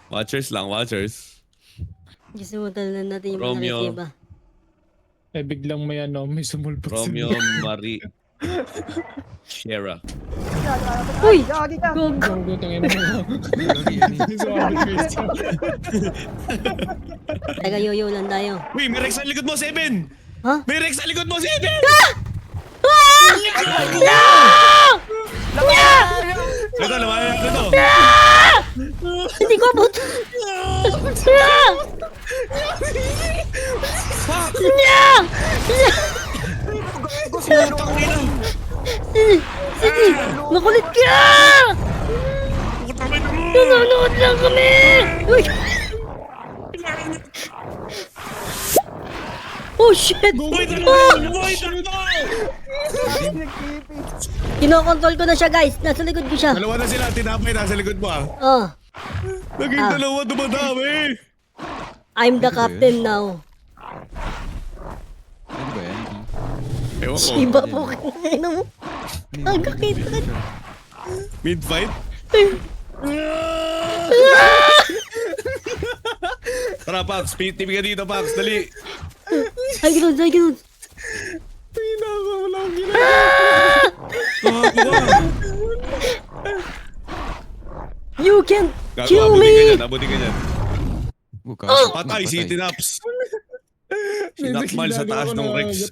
Watchers lang, watchers. Gusto mo talaga natin yung Romeo. mga iba. Eh, biglang may sumulpot sa Romeo, Marie, Shera. Uy! Gagi ka! Gog! Gago, tangin mo. Sorry, Christian. Taga yoyo lang tayo. Uy, may Rex sa likod mo, Seven! Ha? May Rex sa likod mo, Seven! Ito, laman na ito. Hindi ko abot! Sige! Makulit ka! Nanonood lang kami! Uy! Oh shit! Kinokontrol ko na siya guys. Nasa likod ko siya. Dalawa na sila, tinapay nasa likod mo ah. Oh, Naging dalawa, dumadami. I'm the captain now. Ano ba yan? Ewan ko, Iba po kayo mo. Ang kakita ka. mid-fight? Tara, Pax, TV ka dito, Pax, dali. Ay, gano'n, ay, gano'n. You can kill me! Abuti ka dyan. Bukas. Patay, si Tinaps. Sinakmal sa taas ng Rex.